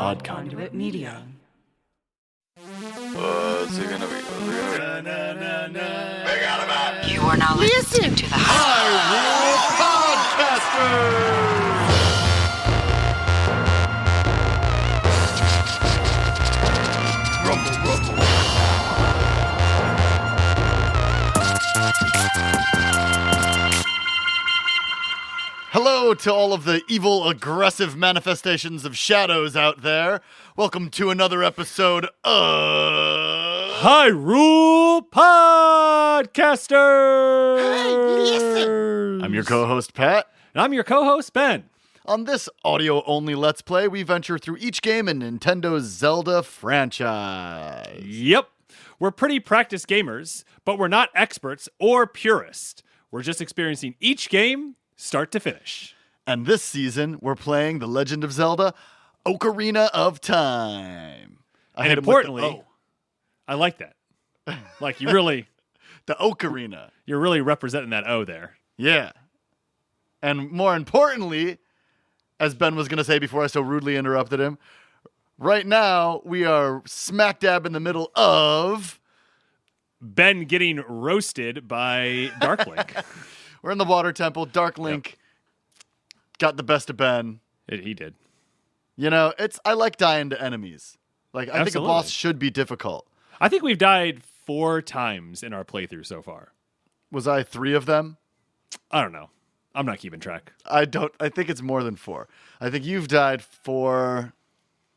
Odd Conduit Media. What's it gonna be? You are now listening to the Hyrule Podcasters! Rumble, rumble. Hello to all of the evil, aggressive manifestations of shadows out there. Welcome to another episode of Hyrule Podcasters! Hey, listen! I'm your co-host, Pat. And I'm your co-host, Ben. On this audio-only Let's Play, we venture through each game in Nintendo's Zelda franchise. Yep. We're pretty practiced gamers, but we're not experts or purists. We're just experiencing each game start to finish. And this season, we're playing The Legend of Zelda, Ocarina of Time. And importantly, I like that. Like, you really... The Ocarina. You're really representing that O there. Yeah. And more importantly, as Ben was going to say before I so rudely interrupted him, right now, we are smack dab in the middle of... Ben getting roasted by Dark Link. We're in the Water Temple. Dark Link got the best of Ben. He did. You know, I like dying to enemies. Like, I think a boss should be difficult. I think we've died 4 times in our playthrough so far. Was I 3 of them? I don't know. I'm not keeping track. I think it's more than 4. I think you've died 4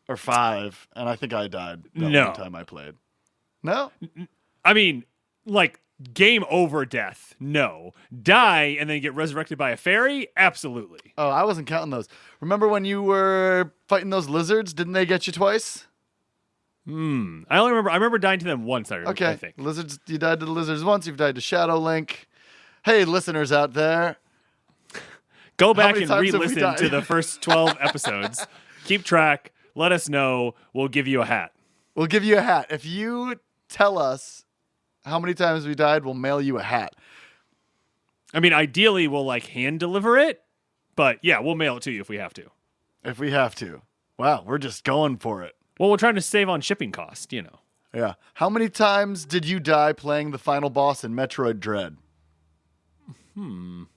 or 5, and I think I died that one time I played. No? I mean, like, game over death, no. Die and then get resurrected by a fairy? Absolutely. Oh, I wasn't counting those. Remember when you were fighting those lizards? Didn't they get you twice? I remember dying to them once, I think. Lizards, you died to the lizards once, you've died to Shadow Link. Hey, listeners out there. Go back and re-listen to the first 12 episodes. Keep track. Let us know. We'll give you a hat. We'll give you a hat. If you tell us how many times we died, we'll mail you a hat. I mean, ideally, we'll hand deliver it, but yeah, we'll mail it to you if we have to. If we have to. Wow, we're just going for it. Well, we're trying to save on shipping cost, Yeah. How many times did you die playing the final boss in Metroid Dread? I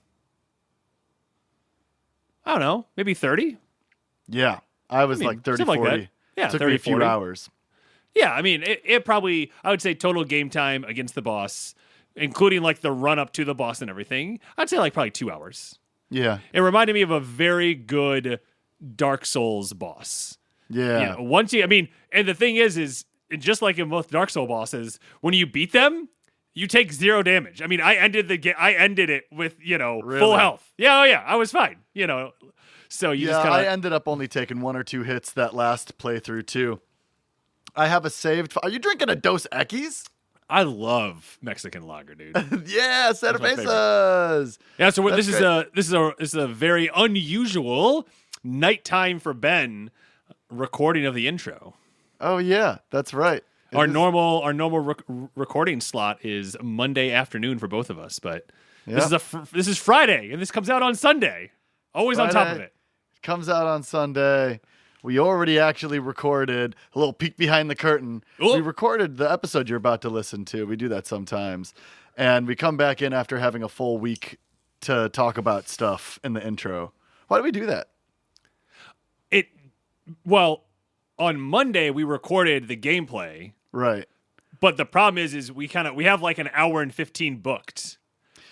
don't know. Maybe 30? Yeah. I was like 30, 40. Like yeah, it took 30, me a few 40 hours. Yeah, I mean, it probably, I would say total game time against the boss, including the run up to the boss and everything, I'd say probably 2 hours. Yeah. It reminded me of a very good Dark Souls boss. Yeah. And the thing is just like in both Dark Souls bosses, when you beat them, you take 0 damage. I mean, I ended it with, Really? full health. Yeah, I was fine, So you just I ended up only taking 1 or 2 hits that last playthrough too. I have a saved. Are you drinking a Dos Equis? I love Mexican lager, dude. Yeah, cervezas. Yeah, so this is a very unusual nighttime for Ben recording of the intro. Oh yeah, that's right. Our normal recording slot is Monday afternoon for both of us, but this is Friday and this comes out on Sunday. Always Friday, on top of it. Comes out on Sunday. We already actually recorded a little peek behind the curtain. Ooh. We recorded the episode you're about to listen to. We do that sometimes. And we come back in after having a full week to talk about stuff in the intro. Why do we do that? On Monday we recorded the gameplay. Right. But the problem is we have an hour and 15 booked.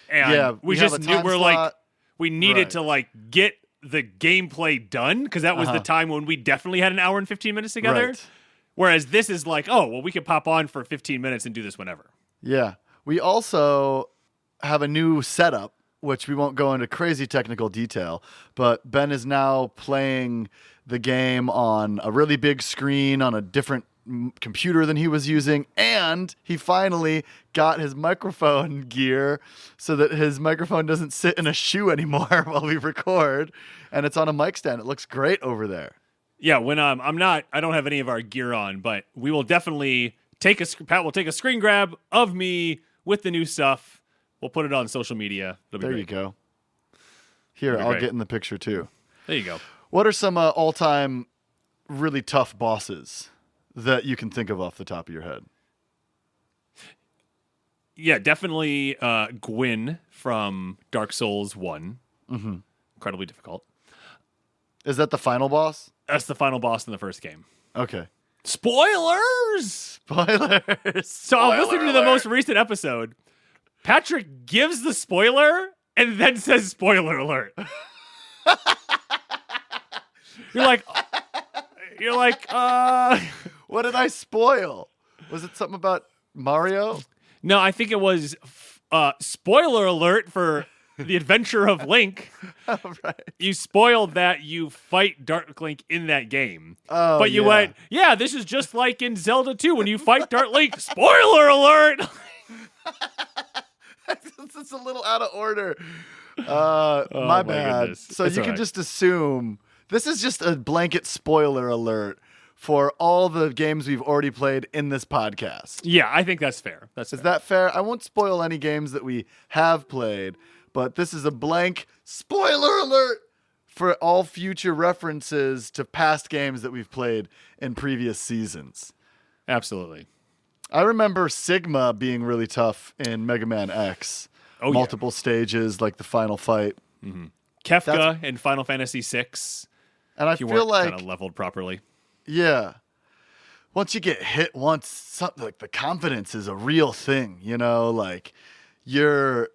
And we just knew we needed to get the gameplay done because that was the time when we definitely had an hour and 15 minutes together. Right. Whereas this is we could pop on for 15 minutes and do this whenever. Yeah. We also have a new setup, which we won't go into crazy technical detail, but Ben is now playing the game on a really big screen on a different computer than he was using, and he finally got his microphone gear so that his microphone doesn't sit in a shoe anymore while we record, and it's on a mic stand. It looks great over there. Yeah, when I don't have any of our gear on, but we will definitely Pat will take a screen grab of me with the new stuff. We'll put it on social media. There you go. Here, I'll get in the picture too. There you go. What are some all-time really tough bosses that you can think of off the top of your head? Yeah, definitely Gwyn from Dark Souls 1. Mm-hmm. Incredibly difficult. Is that the final boss? That's the final boss in the first game. Okay. Spoilers! Spoilers! So I was listening to the most recent episode. Patrick gives the spoiler and then says spoiler alert. You're like, What did I spoil? Was it something about Mario? No, I think it was spoiler alert for The Adventure of Link. Oh, right. You spoiled that you fight Dark Link in that game. Oh, but you went, yeah, this is just like in Zelda 2 when you fight Dark Link. Spoiler alert! It's a little out of order. My bad. Goodness. So It's you all can right. just assume this is just a blanket spoiler alert for all the games we've already played in this podcast. Yeah, I think that's fair. Is that fair? I won't spoil any games that we have played, but this is a blank spoiler alert for all future references to past games that we've played in previous seasons. Absolutely. I remember Sigma being really tough in Mega Man X. Oh, multiple stages, like the final fight. Mm-hmm. Kefka in Final Fantasy VI. And I feel like kind of leveled properly. Yeah. Once you get hit once, something like the confidence is a real thing, you know, like you're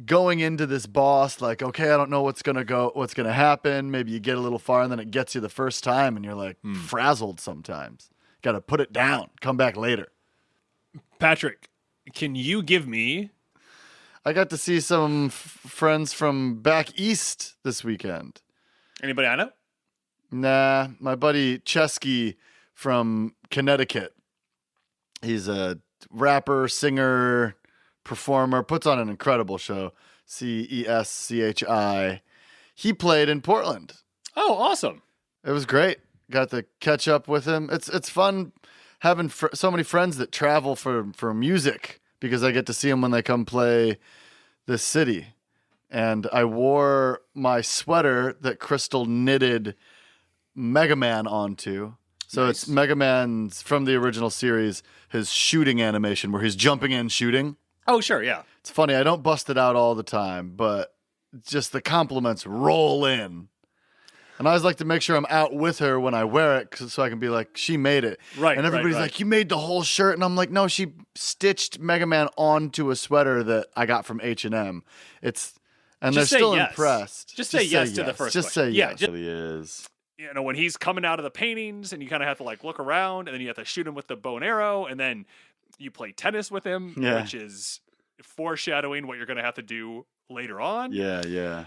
going into this boss like, okay, I don't know what's going to happen. Maybe you get a little far and then it gets you the first time and you're like frazzled sometimes. Got to put it down, come back later. Patrick, can you give me... I got to see some friends from back east this weekend. Anybody I know? Nah, my buddy Chesky from Connecticut. He's a rapper, singer, performer, puts on an incredible show. CESCHI. He played in Portland. Oh, awesome. It was great. Got to catch up with him. It's fun having so many friends that travel for music because I get to see them when they come play this city. And I wore my sweater that Crystal knitted Mega Man onto. So Nice. It's Mega Man's from the original series, his shooting animation where he's jumping in shooting. Oh, sure, yeah. It's funny, I don't bust it out all the time, but just the compliments roll in. And I always like to make sure I'm out with her when I wear it so I can be like, she made it. Right, and everybody's right. like, you made the whole shirt. And I'm like, no, she stitched Mega Man onto a sweater that I got from H&M. And they're Just say still yes. impressed. Just say yes to the first Just question. say Yeah, yes. It really is. You know, when he's coming out of the paintings and you kind of have to like look around and then you have to shoot him with the bow and arrow and then you play tennis with him, Yeah. which is foreshadowing what you're going to have to do later on. Yeah, yeah.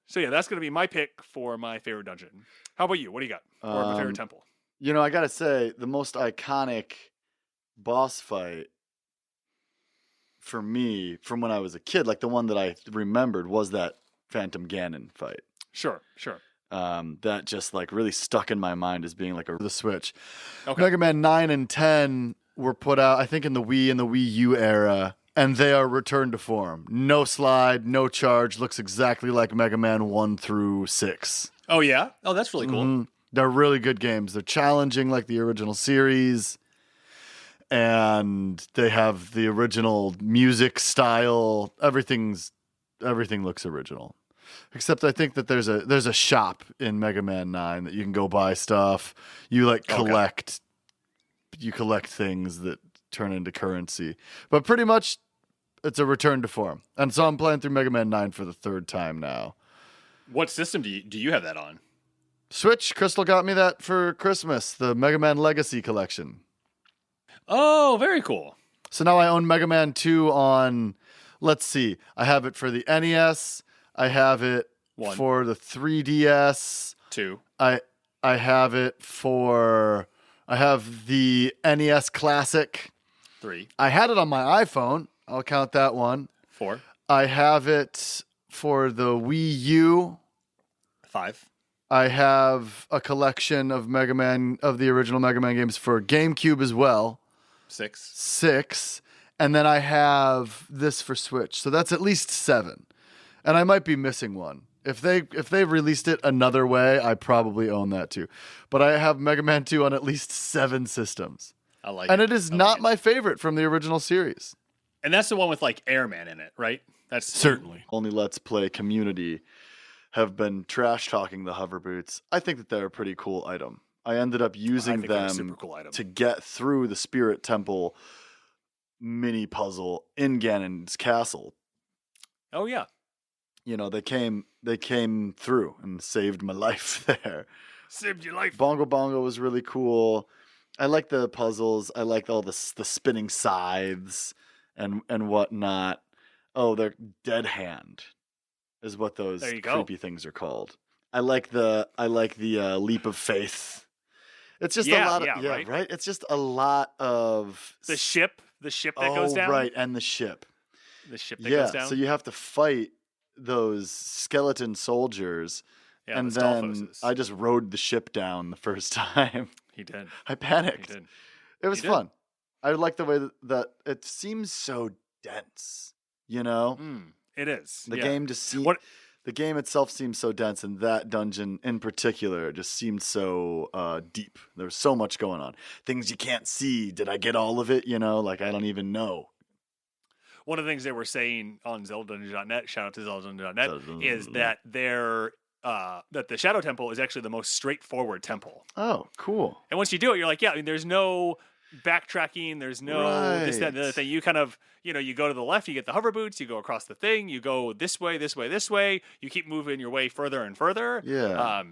So yeah, that's going to be my pick for my favorite dungeon. How about you? What do you got? Or my favorite temple? You know, I got to say, the most iconic boss fight for me from when I was a kid, like the one that I remembered, was that Phantom Ganon fight. Sure. That just like really stuck in my mind as being like the Switch. Okay. Mega Man 9 and 10 were put out, I think, in the Wii and the Wii U era, and they are returned to form. No slide, no charge, looks exactly like Mega Man 1 through 6. Oh, yeah? Oh, that's really cool. Mm-hmm. They're really good games. They're challenging like the original series, and they have the original music style. Everything looks original. Except I think that there's a shop in Mega Man 9 that you can go buy stuff. You like collect things that turn into currency. But pretty much it's a return to form. And so I'm playing through Mega Man 9 for the third time now. What system do you have that on? Switch. Crystal got me that for Christmas, the Mega Man Legacy Collection. Oh, very cool. So now I own Mega Man 2 on, let's see, I have it for the NES. I have it 1. for the 3DS. 2. I have it for, I have the NES Classic. 3. I had it on my iPhone. I'll count that one. 4. I have it for the Wii U. 5. I have a collection of the original Mega Man games for GameCube as well. 6. 6. And then I have this for Switch. So that's at least 7. And I might be missing one. If they released it another way, I probably own that too. But I have Mega Man 2 on at least 7 systems. I like and it. it is not my favorite from the original series. And that's the one with like Airman in it, right? That's certainly. Only Let's Play community have been trash talking the hover boots. I think that they're a pretty cool item. I ended up using them to get through the Spirit Temple mini puzzle in Ganon's castle. Oh yeah. You know, they came through and saved my life there. Saved your life. Bongo Bongo was really cool. I like the puzzles. I like all the spinning scythes and whatnot. Oh, they're Dead Hand is what those creepy things are called. I like the leap of faith. It's just a lot of right? It's just a lot of the ship that goes down. Right, and the ship. The ship that goes down. So you have to fight those skeleton soldiers. Yeah, and then I just rode the ship down the first time. He did. I panicked. He did. It was fun. I like the way that it seems so dense, you know? It is. The game just seems... The game itself seems so dense, and that dungeon in particular just seemed so deep. There was so much going on. Things you can't see. Did I get all of it? You know, like I don't even know. One of the things they were saying on ZeldaDungeon.net, shout out to ZeldaDungeon.net, is that that the Shadow Temple is actually the most straightforward temple. Oh, cool. And once you do it, you're like, yeah, I mean, there's no backtracking, there's no this, that, and the other thing. You kind of, you go to the left, you get the hover boots, you go across the thing, you go this way, you keep moving your way further and further. Yeah.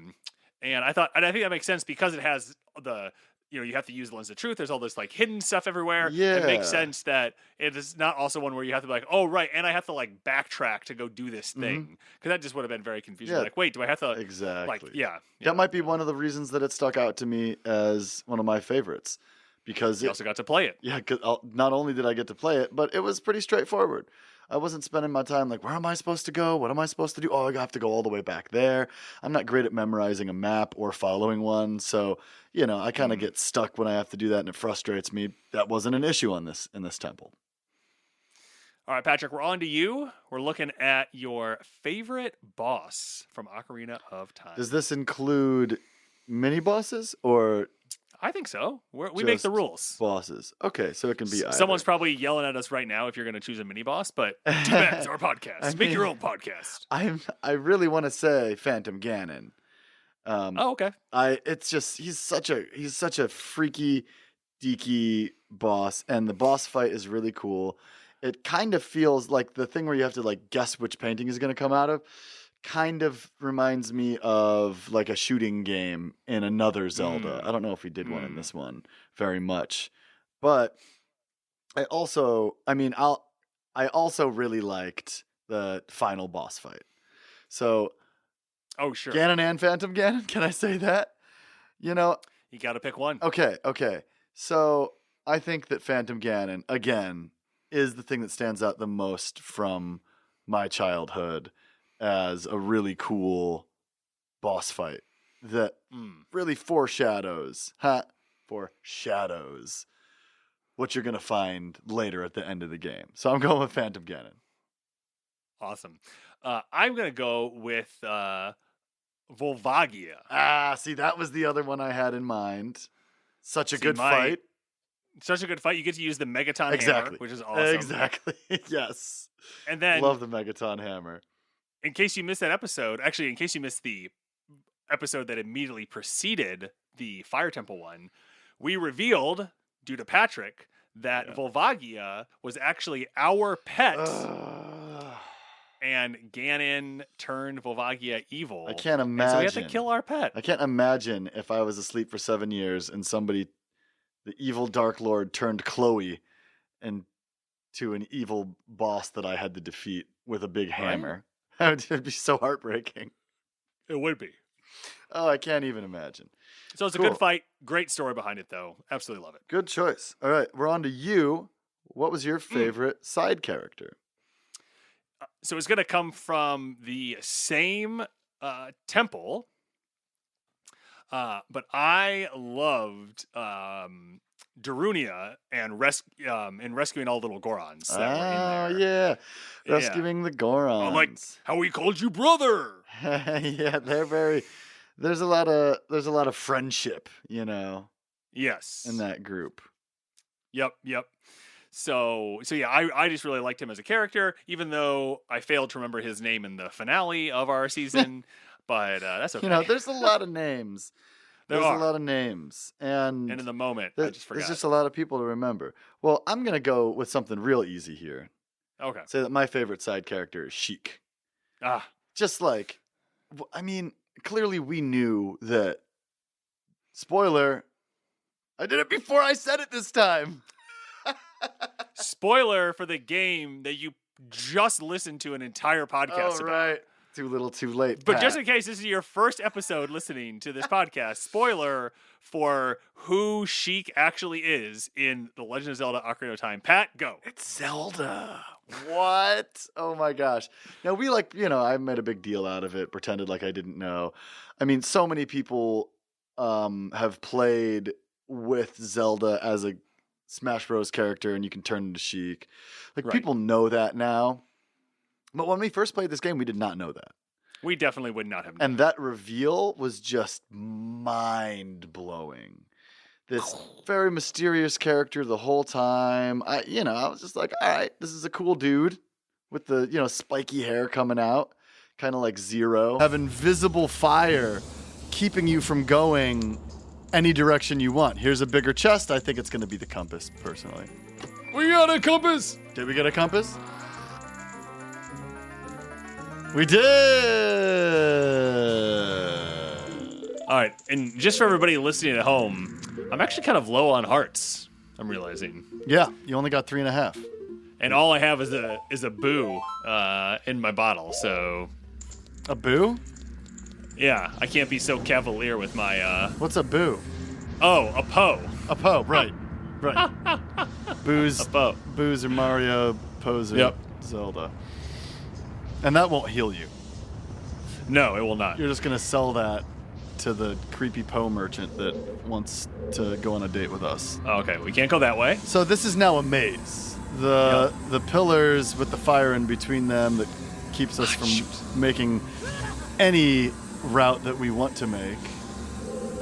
And I think that makes sense because it has the, you have to use the lens of truth. There's all this like hidden stuff everywhere. Yeah. It makes sense that it is not also one where you have to be like, oh, right, and I have to like backtrack to go do this thing. Because that just would have been very confusing. Yeah. Like, wait, do I have to? Exactly. Like, yeah. That might be one of the reasons that it stuck out to me as one of my favorites. Because you also got to play it. Yeah, because not only did I get to play it, but it was pretty straightforward. I wasn't spending my time like, where am I supposed to go? What am I supposed to do? Oh, I have to go all the way back there. I'm not great at memorizing a map or following one. So, I kind of get stuck when I have to do that, and it frustrates me. That wasn't an issue in this temple. All right, Patrick, we're on to you. We're looking at your favorite boss from Ocarina of Time. Does this include mini bosses or... I think so. We make the rules. Bosses. Okay, so it can be either. Someone's probably yelling at us right now if you're going to choose a mini boss, but too bad, it's our podcast. Make your own podcast. I really want to say Phantom Ganon. Okay. He's such a freaky deaky boss, and the boss fight is really cool. It kind of feels like the thing where you have to like guess which painting is going to come out of. Kind of reminds me of like a shooting game in another Zelda. I don't know if we did one in this one very much, but I also really liked the final boss fight. So, sure, Ganon and Phantom Ganon. Can I say that? You got to pick one. Okay. So I think that Phantom Ganon again is the thing that stands out the most from my childhood as a really cool boss fight that really foreshadows what you're going to find later at the end of the game. So I'm going with Phantom Ganon. Awesome. I'm going to go with Volvagia. See, that was the other one I had in mind. Such a good fight. Such a good fight. You get to use the Megaton Hammer, which is awesome. Exactly. Yes. And then love the Megaton Hammer. In case you missed that episode, actually, in case you missed the episode that immediately preceded the Fire Temple one, we revealed, due to Patrick, that Volvagia was actually our pet. And Ganon turned Volvagia evil. I can't imagine. So we had to kill our pet. I can't imagine if I was asleep for 7 years and the evil Dark Lord turned Chloe into an evil boss that I had to defeat with a big hammer. It'd be so heartbreaking. It would be. Oh, I can't even imagine. So it's a good fight. Great story behind it, though. Absolutely love it. Good choice. All right, we're on to you. What was your favorite side character? So it's going to come from the same temple, but I loved Darunia and rescuing all the little Gorons that were in there. Yeah. Rescuing the Gorons. Like how he called you brother. Yeah, there's a lot of friendship, Yes. in that group. Yep. So yeah, I just really liked him as a character, even though I failed to remember his name in the finale of our season. But that's okay. There's a lot of names. There's a lot of names. And in the moment, I just forgot. There's just a lot of people to remember. Well, I'm going to go with something real easy here. Okay. Say that my favorite side character is Sheik. Just like, clearly we knew that. Spoiler, I did it before I said it this time. Spoiler for the game that you just listened to an entire podcast about. Right. Too little, too late. But just in case this is your first episode listening to this podcast, spoiler for who Sheik actually is in The Legend of Zelda Ocarina of Time. Pat, go. It's Zelda. What? Oh my gosh. Now I made a big deal out of it, pretended like I didn't know. So many people have played with Zelda as a Smash Bros. Character, and you can turn into Sheik. People know that now. But when we first played this game, we did not know that. We definitely would not have known. And that reveal was just mind-blowing. This very mysterious character the whole time. I was just like, all right, this is a cool dude with the, spiky hair coming out, kind of like Zero. Have invisible fire keeping you from going any direction you want. Here's a bigger chest. I think it's going to be the compass, personally. We got a compass! Did we get a compass? We did! All right, and just for everybody listening at home, I'm actually kind of low on hearts, I'm realizing. Yeah, you only got 3.5. And all I have is a boo in my bottle, so... A boo? Yeah, I can't be so cavalier with my... What's a boo? Oh, a Poe. A Poe, right. Boo's, a Poe. Boo's or Mario, Poe's or Zelda. And that won't heal you. No, it will not. You're just going to sell that to the creepy Poe merchant that wants to go on a date with us. Okay, we can't go that way. So this is now a maze. The pillars with the fire in between them that keeps us from making any route that we want to make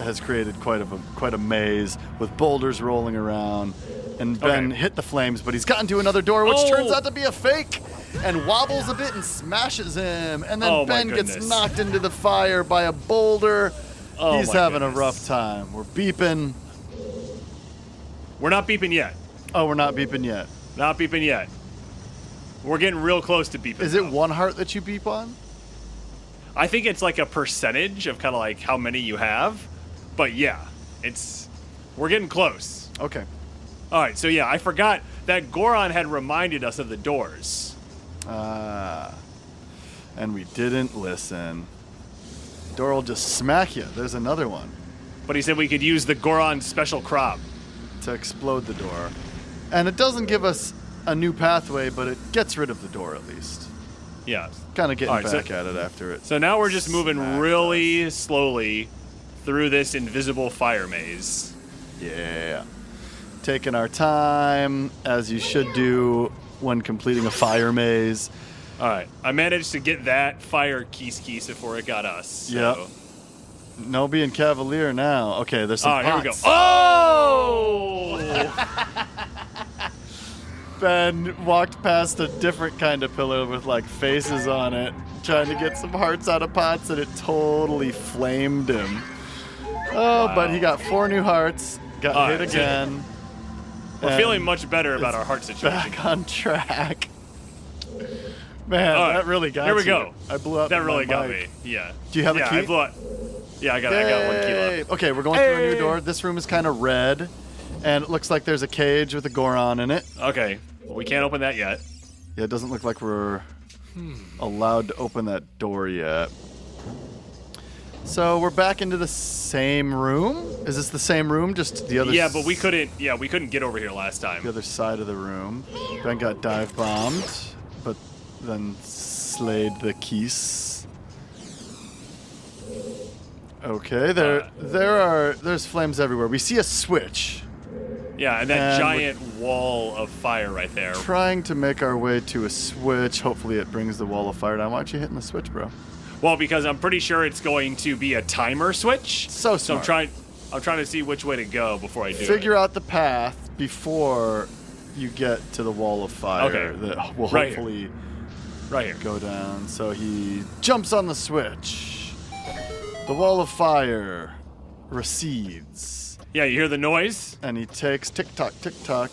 has created quite a maze with boulders rolling around. And Ben hit the flames, but he's gotten to another door, which turns out to be a fake. And wobbles a bit and smashes him. And then Ben gets knocked into the fire by a boulder. He's having a rough time. We're beeping. We're not beeping yet. Oh, we're not beeping yet. Not beeping yet. We're getting real close to beeping. Is it one heart that you beep on? I think it's like a percentage of kind of like how many you have. But yeah, we're getting close. Okay. All right, so yeah, I forgot that Goron had reminded us of the doors. And we didn't listen. Door will just smack you. There's another one. But he said we could use the Goron special crop to explode the door. And it doesn't give us a new pathway, but it gets rid of the door at least. Yeah. Kind of getting back at it after it. So now we're just moving really slowly through this invisible fire maze. Yeah. Taking our time, as you should do when completing a fire maze. All right. I managed to get that fire keys before it got us. So. Yep. No being cavalier now. Okay, there's some pots. Here we go. Oh! Ben walked past a different kind of pillar with like faces on it, trying to get some hearts out of pots, and it totally flamed him. Oh, wow. But he got 4 new hearts, got hit again. We're feeling much better about our heart situation. Back on track. Man, that really got you. Here we go. I blew up. That really got me. Yeah. Do you have a key? I got 1 key left. Okay, we're going through a new door. This room is kind of red, and it looks like there's a cage with a Goron in it. Okay. Well, we can't open that yet. Yeah, it doesn't look like we're allowed to open that door yet. So we're back into the same room? Is this the same room? Just the other? Yeah, but we couldn't get over here last time. The other side of the room. Ben got dive bombed, but then slayed the keys. Okay, there's flames everywhere. We see a switch. Yeah, and that giant wall of fire right there. Trying to make our way to a switch. Hopefully it brings the wall of fire down. Why aren't you hitting the switch, bro? Well, because I'm pretty sure it's going to be a timer switch. So smart. I'm trying to see which way to go before I do it. Figure out the path before you get to the wall of fire that will hopefully go down. So he jumps on the switch. The wall of fire recedes. Yeah, you hear the noise? And he takes tick-tock, tick-tock.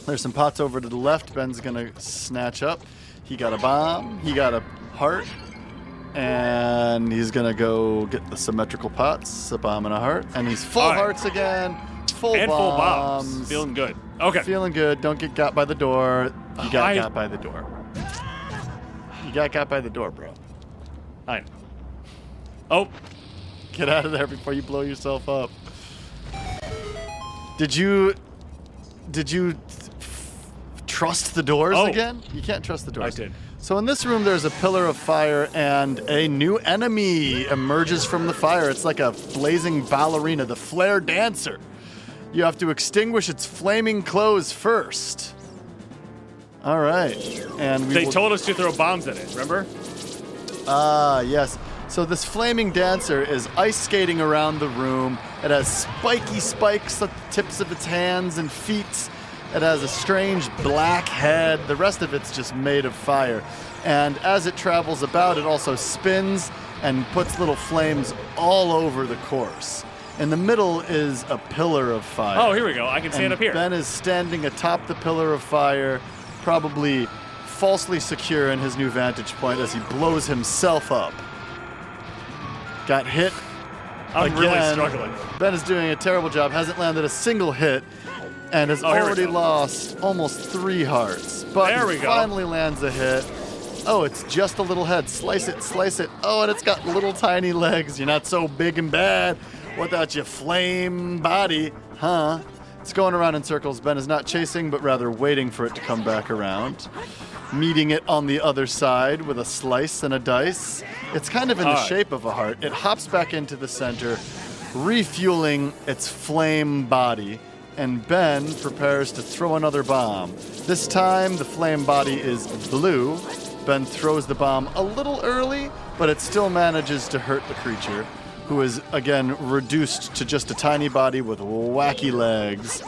There's some pots over to the left Ben's going to snatch up. He got a bomb. He got a heart. And he's going to go get the symmetrical pots, a bomb and a heart. And he's full hearts again. Full bombs. Feeling good. Okay. Feeling good. Don't get got by the door. You got got by the door. You got by the door, bro. I know. Oh. Get out of there before you blow yourself up. Did you trust the doors again? You can't trust the doors. I did. So in this room, there's a pillar of fire, and a new enemy emerges from the fire. It's like a blazing ballerina, the flare dancer. You have to extinguish its flaming clothes first. All right. And they told us to throw bombs at it, remember? Yes. So this flaming dancer is ice skating around the room. It has spiky spikes at the tips of its hands and feet. It has a strange black head. The rest of it's just made of fire. And as it travels about, it also spins and puts little flames all over the course. In the middle is a pillar of fire. Oh, here we go. I can stand up here. Ben is standing atop the pillar of fire, probably falsely secure in his new vantage point as he blows himself up. Got hit. I'm really struggling. Ben is doing a terrible job. Hasn't landed a single hit. And has already lost almost 3 hearts. But there we he finally lands a hit. Oh, it's just a little head. Slice it, slice it. Oh, and it's got little tiny legs. You're not so big and bad without your flame body, huh? It's going around in circles. Ben is not chasing, but rather waiting for it to come back around. Meeting it on the other side with a slice and a dice. It's kind of in the shape of a heart. It hops back into the center, refueling its flame body. And Ben prepares to throw another bomb. This time, the flame body is blue. Ben throws the bomb a little early, but it still manages to hurt the creature, who is, again, reduced to just a tiny body with wacky legs.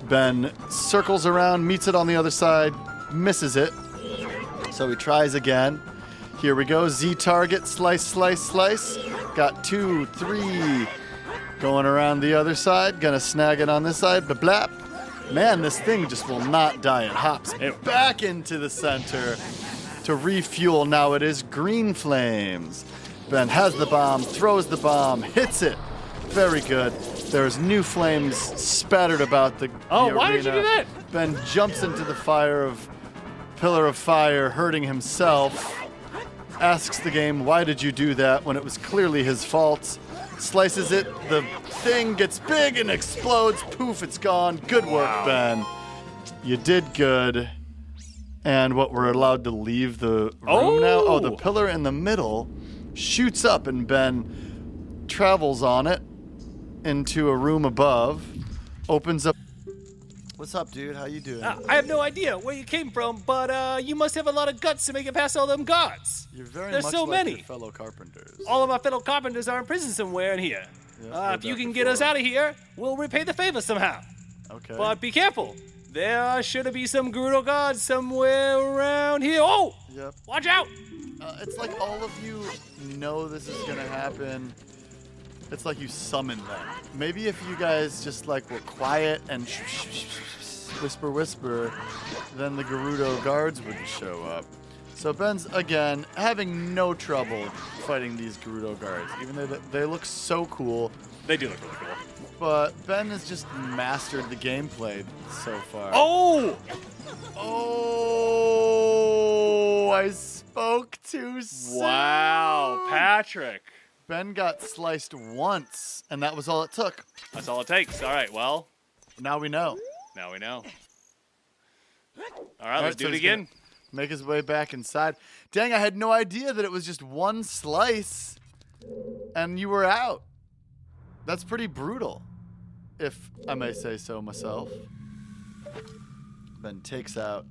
Ben circles around, meets it on the other side, misses it. So he tries again. Here we go. Z target, slice, slice, slice. Got 2, 3... Going around the other side, gonna snag it on this side, but blap. Man, this thing just will not die. It hops back into the center to refuel. Now it is green flames. Ben has the bomb, throws the bomb, hits it. Very good. There's new flames spattered about the arena. Why did you do that? Ben jumps into the pillar of fire, hurting himself. Asks the game, why did you do that when it was clearly his fault? Slices it, the thing gets big and explodes. Poof, it's gone. Good work, Ben. You did good. And what, we're allowed to leave the room now? Oh, the pillar in the middle shoots up and Ben travels on it into a room above, opens up. What's up, dude? How you doing? I have no idea where you came from, but you must have a lot of guts to make it past all them guards. You're very There's much so like many. your fellow carpenters. All of my fellow carpenters are in prison somewhere in here. If you can get us out of here, we'll repay the favor somehow. Okay. But be careful. There should be some Gerudo guards somewhere around here. Oh! Yep. Watch out! It's like all of you know this is going to happen. It's like you summoned them. Maybe if you guys just like were quiet and whisper, whisper, then the Gerudo guards would show up. So Ben's, again, having no trouble fighting these Gerudo guards, even though they look so cool. They do look really cool. But Ben has just mastered the gameplay so far. Oh! Oh! I spoke too soon. Wow, Patrick. Ben got sliced once, and that was all it took. That's all it takes. All right, well. Now we know. Now we know. All right, let's do it again. Make his way back inside. Dang, I had no idea that it was just one slice, and you were out. That's pretty brutal. if I may say so myself. Ben takes out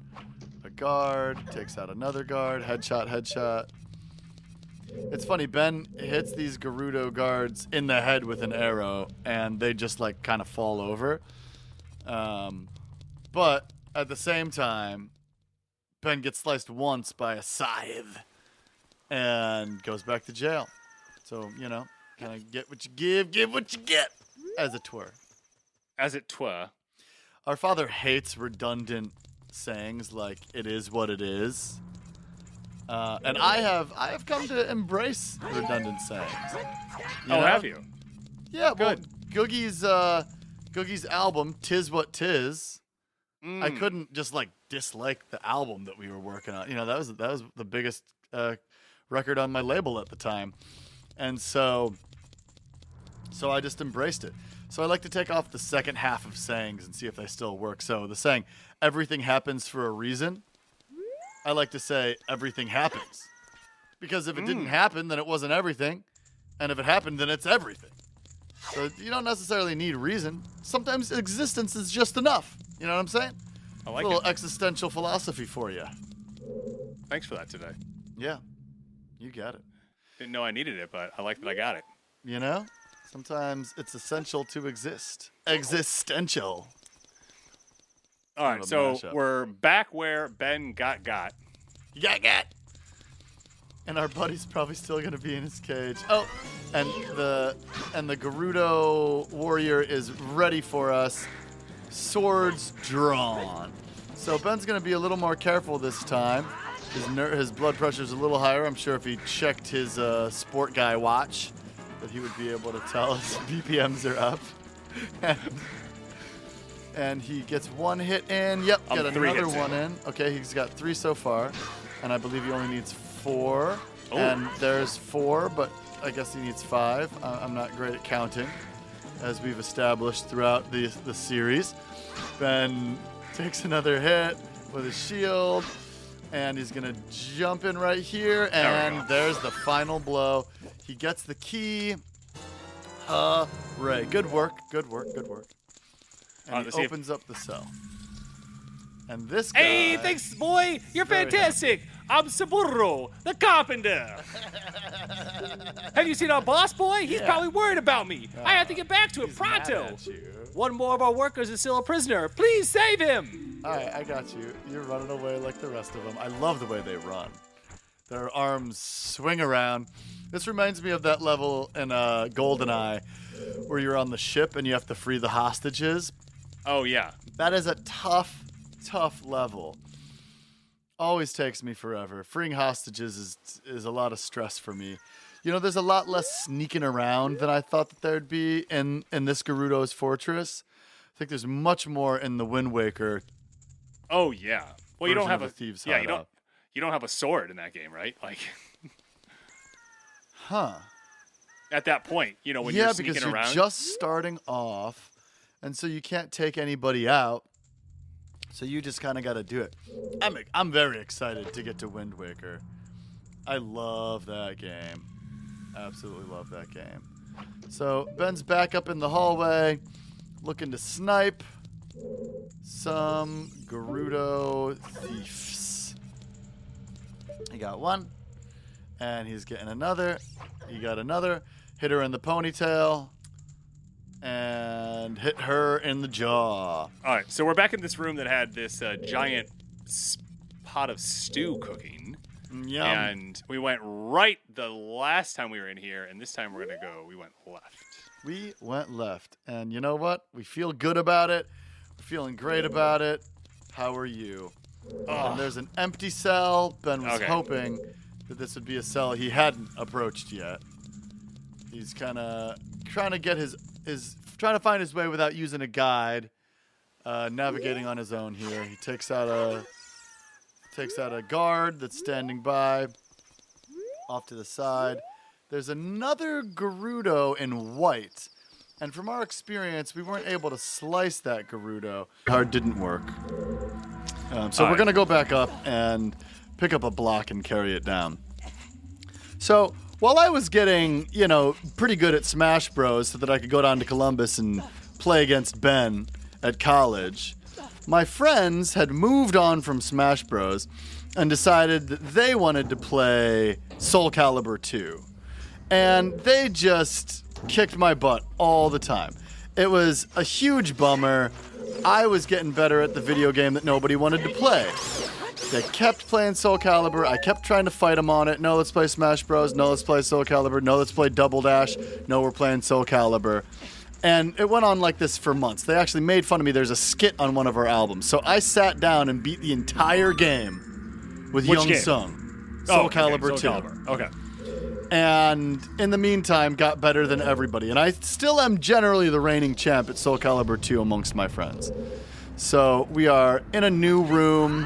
a guard, takes out another guard, headshot. It's funny, Ben hits these Gerudo guards in the head with an arrow, and they just, like, kind of fall over. But at the same time, Ben gets sliced once by a scythe and goes back to jail. So, you know, kind of get what you give what you get, as it were. As it were. Our father hates redundant sayings like "it is what it is," and I have come to embrace redundant sayings. Have you? Yeah, good. Well, Googie's album "'Tis What 'Tis." I couldn't just like dislike the album that we were working on. You know, that was the biggest record on my label at the time, and so I just embraced it. So I like to take off the second half of sayings and see if they still work. So the saying, everything happens for a reason, I like to say, everything happens. Because if it didn't happen, then it wasn't everything. And if it happened, then it's everything. So you don't necessarily need reason. Sometimes existence is just enough. You know what I'm saying? I like a little it. existential philosophy for you. Thanks for that today. Yeah, you got it. Didn't know I needed it, but I like that I got it. You know? Sometimes it's essential to exist. Existential. All right, so we're back where Ben got. You got. And our buddy's probably still gonna be in his cage. Oh, and the Gerudo warrior is ready for us. Swords drawn. So Ben's gonna be a little more careful this time. His blood pressure's a little higher. I'm sure if he checked his sport guy watch, that he would be able to tell his BPMs are up. And he gets one hit in. Yep, got another one in. Okay, he's got 3 so far. And I believe he only needs 4. Oh. And there's 4, but I guess he needs 5. I'm not great at counting, as we've established throughout the series. Ben takes another hit with his shield. And he's going to jump in right here. And there's the final blow. He gets the key. Hooray. Good work. And he opens up the cell. And this guy... Hey, thanks, boy. You're fantastic. I'm Saburo, the carpenter. Have you seen our boss, boy? He's probably worried about me. I have to get back to him pronto. One more of our workers is still a prisoner. Please save him. All right, I got you. You're running away like the rest of them. I love the way they run. Their arms swing around. This reminds me of that level in GoldenEye where you're on the ship and you have to free the hostages. Oh, yeah. That is a tough level. Always takes me forever. Freeing hostages is a lot of stress for me. You know, there's a lot less sneaking around than I thought that there'd be in this Gerudo's fortress. I think there's much more in the Wind Waker. Oh, yeah. Well, you don't have a thieves. Yeah, you don't have a sword in that game, right? Like, at that point, you know, when you're sneaking around. Yeah, because you're just starting off, and so you can't take anybody out. So you just kind of got to do it. I'm very excited to get to Wind Waker. I love that game. Absolutely love that game. So Ben's back up in the hallway, looking to snipe some Gerudo thieves. He got one, and he's getting another. He got another. Hit her in the ponytail, and hit her in the jaw. All right, so we're back in this room that had this giant pot of stew cooking. Yum. And we went right the last time we were in here, and this time we went left. We went left, and you know what? We feel good about it. We're feeling great about it. How are you? And there's an empty cell. Ben was hoping that this would be a cell he hadn't approached yet. He's kind of trying to get trying to find his way without using a guide, navigating on his own here. He takes out a guard that's standing by off to the side. There's another Gerudo in white, and from our experience, we weren't able to slice that Gerudo. Hard didn't work. So we're going to go back up and pick up a block and carry it down. So while I was getting, pretty good at Smash Bros so that I could go down to Columbus and play against Ben at college, my friends had moved on from Smash Bros. And decided that they wanted to play Soul Calibur 2. And they just kicked my butt all the time. It was a huge bummer. I was getting better at the video game that nobody wanted to play. They kept playing Soul Calibur. I kept trying to fight them on it. No, let's play Smash Bros. No, let's play Soul Calibur. No, let's play Double Dash. No, we're playing Soul Calibur. And it went on like this for months. They actually made fun of me. There's a skit on one of our albums. So I sat down and beat the entire game with Young Sung. Soul Calibur 2. Calibur. Okay. And in the meantime, got better than everybody. And I still am generally the reigning champ at Soul Calibur 2 amongst my friends. So we are in a new room.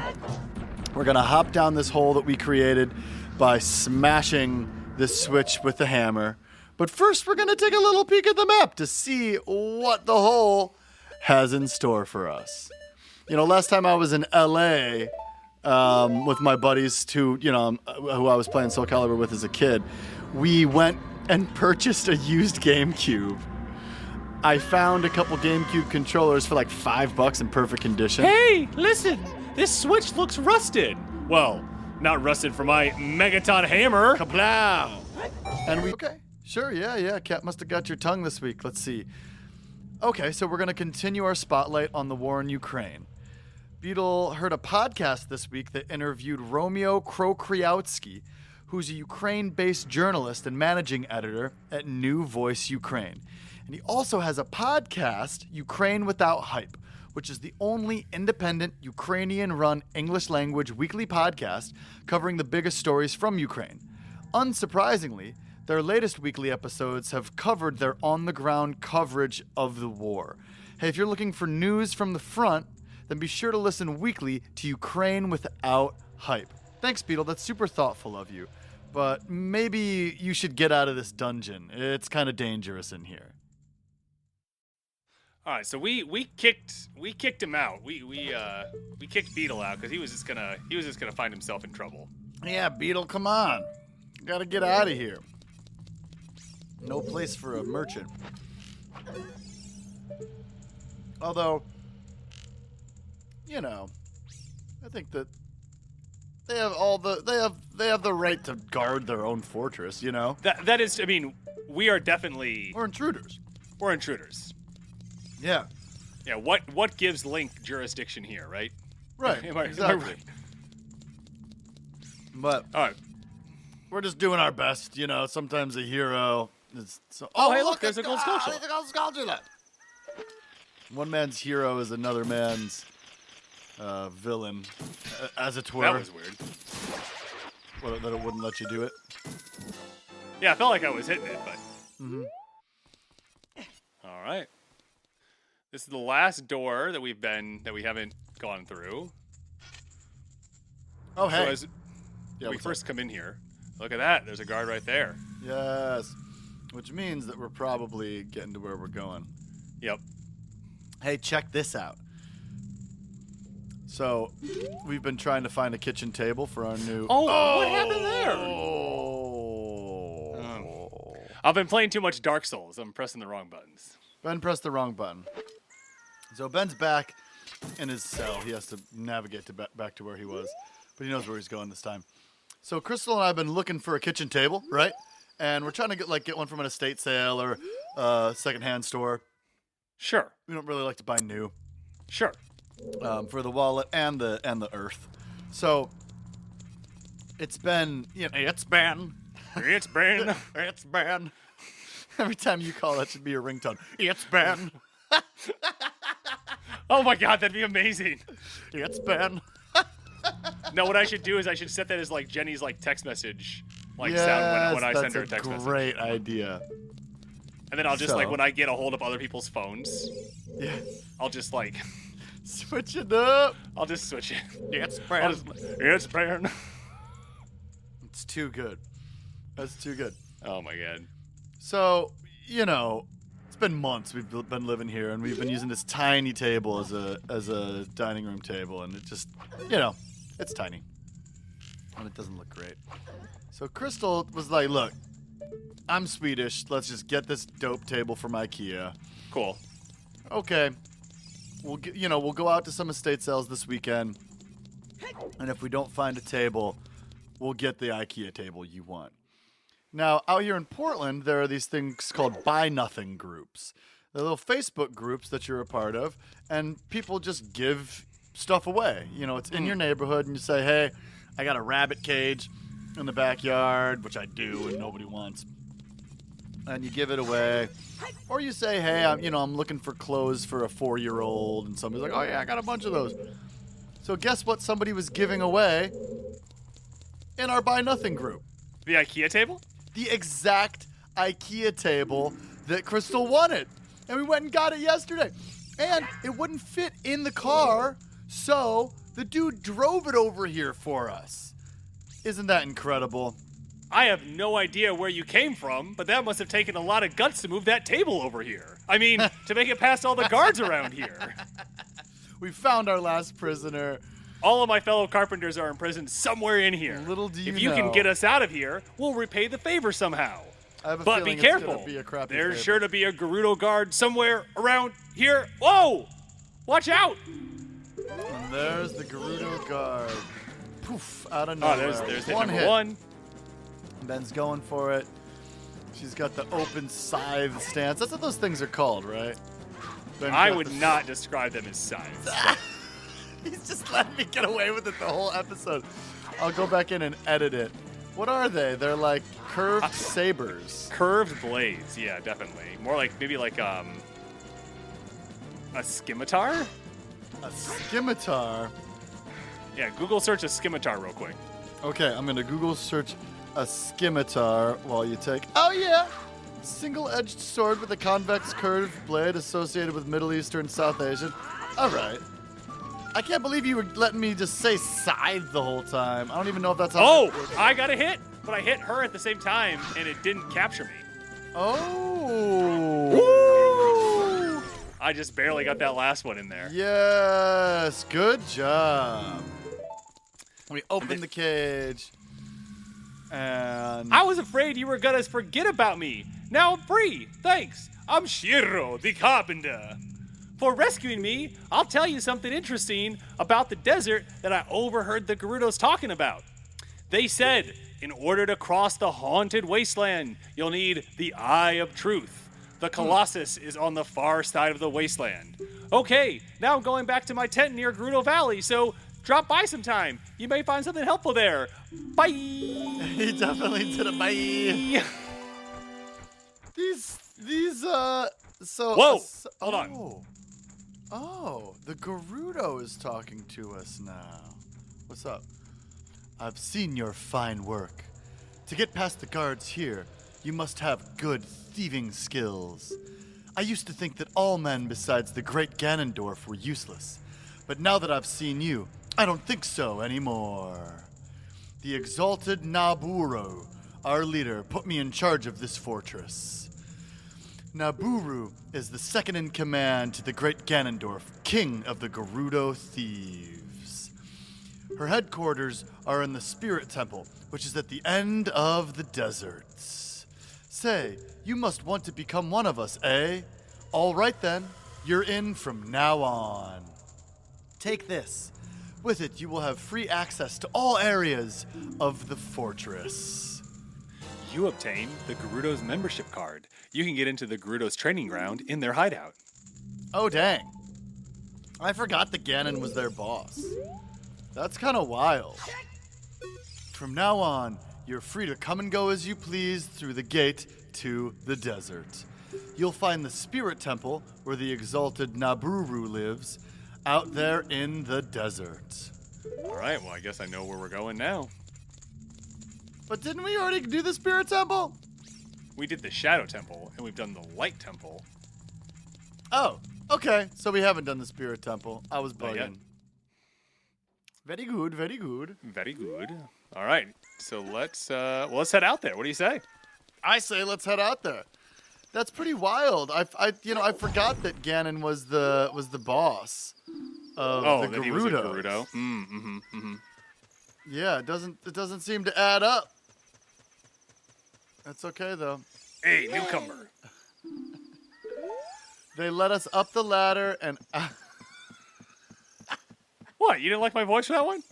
We're going to hop down this hole that we created by smashing this switch with the hammer. But first, we're going to take a little peek at the map to see what the hole has in store for us. You know, last time I was in LA with my buddies who I was playing Soul Calibur with as a kid, we went and purchased a used GameCube. I found a couple GameCube controllers for like $5 in perfect condition. Hey, listen, this Switch looks rusted. Well, not rusted for my Megaton hammer. Kablam! And okay, sure, yeah. Cat must have got your tongue this week. Let's see. Okay, so we're going to continue our spotlight on the war in Ukraine. Beetle heard a podcast this week that interviewed Romeo Krokriatsky, who's a Ukraine-based journalist and managing editor at New Voice Ukraine. And he also has a podcast, Ukraine Without Hype, which is the only independent Ukrainian-run English-language weekly podcast covering the biggest stories from Ukraine. Unsurprisingly, their latest weekly episodes have covered their on-the-ground coverage of the war. Hey, if you're looking for news from the front, then be sure to listen weekly to Ukraine Without Hype. Thanks, Beetle. That's super thoughtful of you. But maybe you should get out of this dungeon. It's kind of dangerous in here. All right, so we kicked him out. We kicked Beetle out because he was just gonna find himself in trouble. Yeah, Beetle, come on. You gotta get out of here. No place for a merchant. Although, I think that they have the right to guard their own fortress. That is, I mean, we are definitely We're intruders. We're intruders. Yeah. Yeah. What gives Link jurisdiction here, right? Right. Am I Exactly. right? But All right. we're just doing our best. Sometimes a hero is so. Oh, hey, look, there's a gold skull. There's a gold skull. One man's hero is another man's villain, as it were. That was weird. That it wouldn't let you do it. Yeah, I felt like I was hitting it, but. Mm-hmm. All right. This is the last door that we haven't gone through. Oh, hey. So as we first come in here, look at that. There's a guard right there. Yes. Which means that we're probably getting to where we're going. Yep. Hey, check this out. So, we've been trying to find a kitchen table for our new... Oh, what happened there? I've been playing too much Dark Souls. I'm pressing the wrong buttons. Ben pressed the wrong button. So Ben's back in his cell. He has to navigate back to where he was. But he knows where he's going this time. So Crystal and I have been looking for a kitchen table, right? And we're trying to get one from an estate sale or a secondhand store. Sure. We don't really like to buy new. Sure. For the wallet and the earth. So it's been it's been every time you call that should be your ringtone. It's been Oh my god, that'd be amazing. It's been No, what I should do is I should set that as like Jenny's like text message yes, sound when I send her a text that's a message. great idea. And then I'll just when I get a hold of other people's phones, I'll just switch it up. I'll just switch it. It's been. It's been. It's too good. That's too good. Oh my god. So, it's been months we've been living here, and we've been using this tiny table as a dining room table, and it just, it's tiny. And it doesn't look great. So Crystal was like, look, I'm Swedish. Let's just get this dope table from IKEA. Cool. okay, we'll go out to some estate sales this weekend, and if we don't find a table, we'll get the IKEA table you want. Now, out here in Portland, there are these things called Buy Nothing groups. They're little Facebook groups that you're a part of, and people just give stuff away. It's in your neighborhood, and you say, hey, I got a rabbit cage in the backyard, which I do, and nobody wants. And you give it away. Or you say, hey, I'm looking for clothes for a 4-year-old, and somebody's like, oh, yeah, I got a bunch of those. So guess what somebody was giving away in our Buy Nothing group? The IKEA table? The exact IKEA table that Crystal wanted. And we went and got it yesterday. And it wouldn't fit in the car, so the dude drove it over here for us. Isn't that incredible? I have no idea where you came from, but that must have taken a lot of guts to move that table over here. I mean, to make it past all the guards around here. We found our last prisoner. All of my fellow carpenters are imprisoned somewhere in here. Little do you know. If you can get us out of here, we'll repay the favor somehow. I have a but feeling be careful. It's gonna be a crappy There's favor. sure to be a Gerudo guard somewhere around here. Whoa! Watch out! And there's the Gerudo guard. Poof, out of nowhere. Oh, there's hit number one. Ben's going for it. She's got the open scythe stance. That's what those things are called, right? I would not describe them as scythes. He's just letting me get away with it the whole episode. I'll go back in and edit it. What are they? They're like curved sabers. Curved blades, yeah, definitely. More like, maybe like, a scimitar? A scimitar? Yeah, Google search a scimitar real quick. Okay, I'm going to Google search a scimitar while you take... Oh, yeah! Single-edged sword with a convex curved blade associated with Middle Eastern, South Asian. All right. I can't believe you were letting me just say scythe the whole time. I don't even know if that's how... Oh, I got a hit, but I hit her at the same time, and it didn't capture me. Oh! Woo! I just barely got that last one in there. Yes, good job. We open the cage, and... I was afraid you were gonna forget about me. Now I'm free. Thanks. I'm Shiro, the carpenter. For rescuing me, I'll tell you something interesting about the desert that I overheard the Gerudos talking about. They said, in order to cross the haunted wasteland, you'll need the Eye of Truth. The Colossus is on the far side of the wasteland. Okay, now I'm going back to my tent near Gerudo Valley, so drop by sometime. You may find something helpful there. Bye! He definitely did a bye. Yeah. Whoa! Hold on. Oh, the Gerudo is talking to us now. What's up? I've seen your fine work. To get past the guards here, you must have good thieving skills. I used to think that all men besides the great Ganondorf were useless. But now that I've seen you, I don't think so anymore. The exalted Naburu, our leader, put me in charge of this fortress. Naburu is the second in command to the great Ganondorf, king of the Gerudo thieves. Her headquarters are in the Spirit Temple, which is at the end of the deserts. Say, you must want to become one of us, eh? All right then, you're in from now on. Take this. With it, you will have free access to all areas of the fortress. You obtain the Gerudo's membership card. You can get into the Gerudo's training ground in their hideout. Oh, dang. I forgot that Ganon was their boss. That's kind of wild. From now on, you're free to come and go as you please through the gate to the desert. You'll find the Spirit Temple, where the exalted Naburu lives, out there in the desert. All right, well, I guess I know where we're going now. But didn't we already do the Spirit Temple? We did the Shadow Temple, and we've done the Light Temple. Oh, okay. So we haven't done the Spirit Temple. I was Not yet. bugging. Very good, very good. Very good. All right, so let's head out there. What do you say? I say let's head out there. That's pretty wild. I forgot that Ganon was the boss of the that Gerudos. he was a Gerudo. Yeah, it doesn't seem to add up. That's okay though. Hey, newcomer. They let us up the ladder and... What? You didn't like my voice for that one?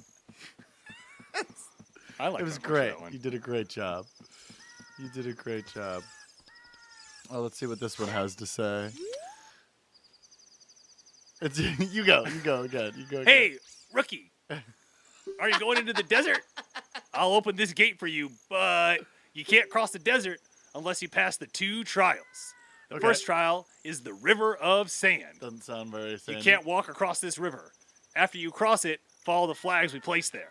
I like. It was great. You did a great job. You did a great job. Oh, let's see what this one has to say. It's you go again. Hey, rookie. Are you going into the desert? I'll open this gate for you, but you can't cross the desert unless you pass the 2 trials. The first trial is the River of Sand. Doesn't sound very sandy. You can't walk across this river. After you cross it, follow the flags we place there.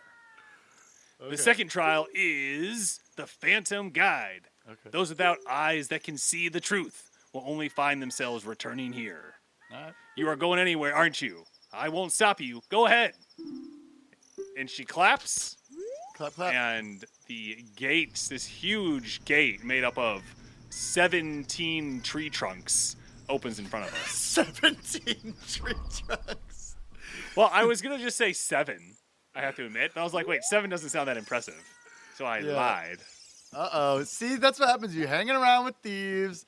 Okay. The second trial is the Phantom Guide. Okay. Those without eyes that can see the truth will only find themselves returning here. All right. You are going anywhere, aren't you? I won't stop you. Go ahead. And she claps. Clap, clap. And the gates, this huge gate made up of 17 tree trunks, opens in front of us. 17 tree trunks. Well, I was going to just say 7, I have to admit. But I was like, wait, 7 doesn't sound that impressive. So I lied. Uh-oh. See, that's what happens. You're hanging around with thieves,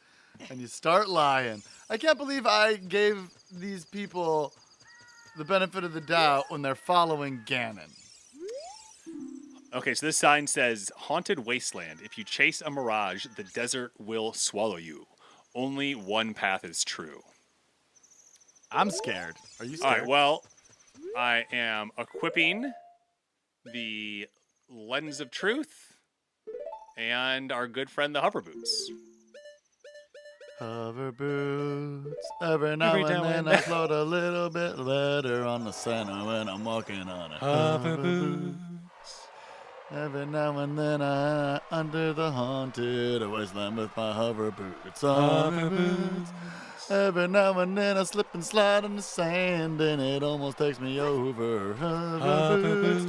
and you start lying. I can't believe I gave these people the benefit of the doubt when they're following Ganon. Okay, so this sign says, Haunted Wasteland. If you chase a mirage, the desert will swallow you. Only one path is true. I'm scared. Are you scared? All right, well, I am equipping the Lens of Truth and our good friend, the Hover Boots. Hover boots. Every now and then I float a little bit better on the center when I'm walking on it. Hover boots. Every now and then I under the haunted wasteland with my hover boots. Hover boots. Every now and then I slip and slide in the sand and it almost takes me over. Hover boots.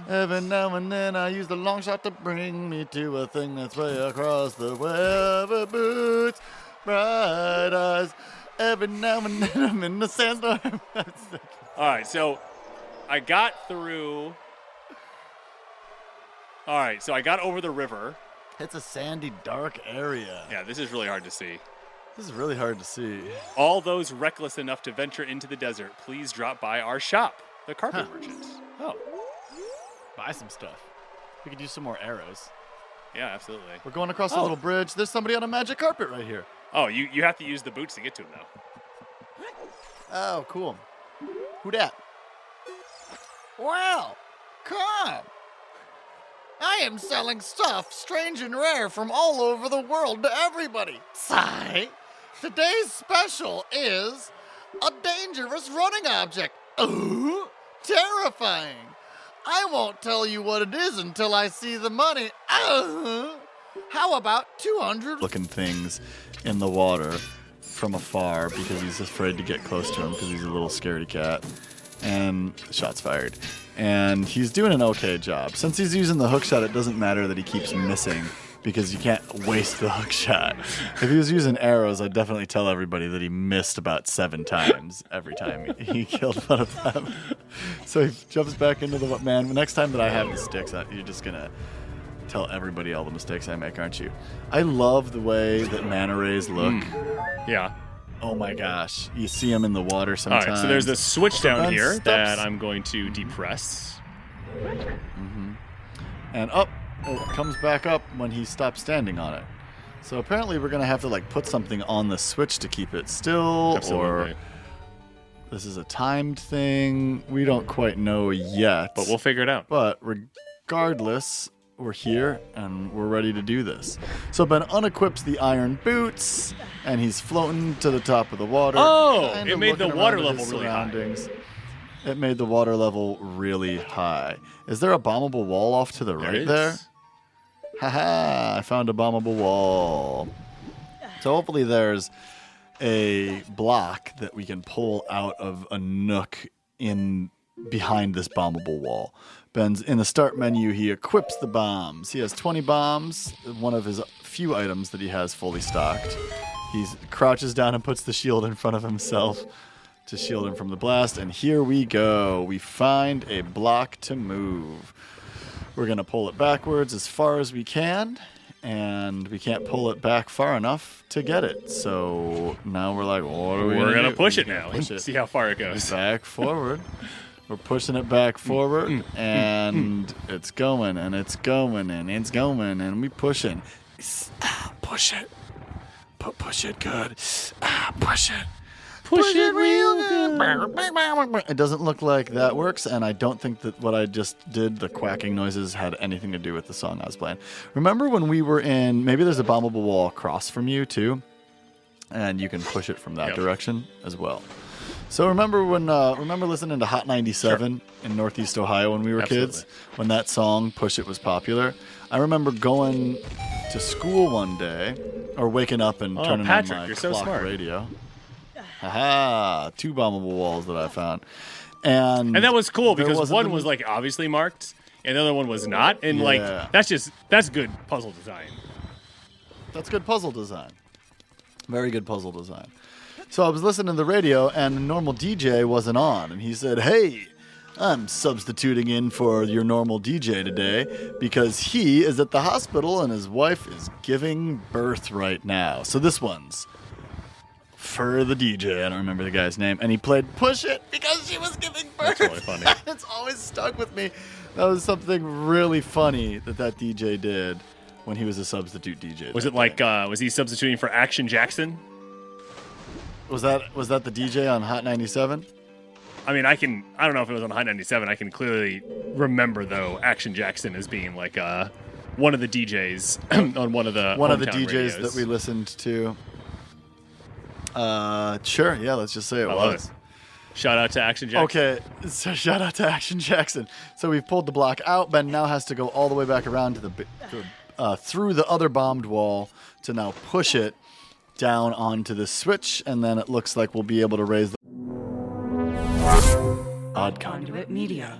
Every now and then I use the long shot to bring me to a thing that's way across the way. Hover boots. Bright eyes. Every now and then I'm in the sandstorm. All right, so I got through. All right, so I got over the river. It's a sandy, dark area. Yeah, this is really hard to see. This is really hard to see. All those reckless enough to venture into the desert, please drop by our shop, the Carpet Merchant. Oh. Buy some stuff. We could use some more arrows. Yeah, absolutely. We're going across a little bridge. There's somebody on a magic carpet right here. Oh, you have to use the boots to get to him, though. Oh, cool. Who dat? Well, come. I am selling stuff strange and rare from all over the world to everybody. Sigh. Today's special is a dangerous running object. Ooh, terrifying. I won't tell you what it is until I see the money. How about 200 looking things in the water from afar because he's afraid to get close to him because he's a little scaredy cat. And shots fired. And he's doing an okay job. Since he's using the hook shot, it doesn't matter that he keeps missing because you can't waste the hook shot. If he was using arrows, I'd definitely tell everybody that he missed about 7 times every time he killed one of them. So he jumps back into the man. Next time that I have the sticks, you're just going to tell everybody all the mistakes I make, aren't you? I love the way that manta rays look. Yeah. Oh my gosh. You see them in the water sometimes. All right, so there's a switch down here that I'm going to depress. Mm-hmm. And up. It comes back up when he stops standing on it. So apparently we're going to have to put something on the switch to keep it still. Absolutely. Or this is a timed thing. We don't quite know yet. But we'll figure it out. But regardless, we're here and we're ready to do this. So Ben unequips the iron boots and he's floating to the top of the water. Oh, it made the water level really high. It made the water level really high. Is there a bombable wall off to the right there? Haha, I found a bombable wall. So hopefully there's a block that we can pull out of a nook in behind this bombable wall. Ben's in the start menu, he equips the bombs. He has 20 bombs, one of his few items that he has fully stocked. He crouches down and puts the shield in front of himself to shield him from the blast. And here we go. We find a block to move. We're going to pull it backwards as far as we can. and we can't pull it back far enough to get it. So now we're like, what are we We're going to push it now. See how far it goes. Back forward. We're pushing it back forward, and it's going, and it's going, and it's going, and we pushing. Push it. Push it good. Push it. Push it real good. It doesn't look like that works, and I don't think that what I just did, the quacking noises, had anything to do with the song I was playing. Remember when we were in, maybe there's a bombable wall across from you, too, and you can push it from that direction as well. So remember listening to Hot 97 in Northeast Ohio when we were kids? When that song, Push It, was popular? I remember going to school one day, or waking up and turning on my clock radio. Haha, 2 bombable walls that I found. And that was cool because one was like obviously marked and the other one was not. And like that's good puzzle design. That's good puzzle design. Very good puzzle design. So I was listening to the radio and the normal DJ wasn't on, and he said, "Hey, I'm substituting in for your normal DJ today because he is at the hospital and his wife is giving birth right now. So this one's for the DJ." I don't remember the guy's name. And he played Push It because she was giving birth. That's really funny. It's always stuck with me. That was something really funny that DJ did when he was a substitute DJ. Was it like, was he substituting for Action Jackson? Was that the DJ on Hot 97? I mean, I don't know if it was on Hot 97. I can clearly remember, though, Action Jackson as being like one of the DJs on one of the DJs radios that we listened to. Sure, yeah, let's just say it was. Shout out to Action Jackson. Okay, so shout out to Action Jackson. So we've pulled the block out. Ben now has to go all the way back around to through the other bombed wall to now push it down onto the switch, and then it looks like we'll be able to raise the Odd Conduit Media.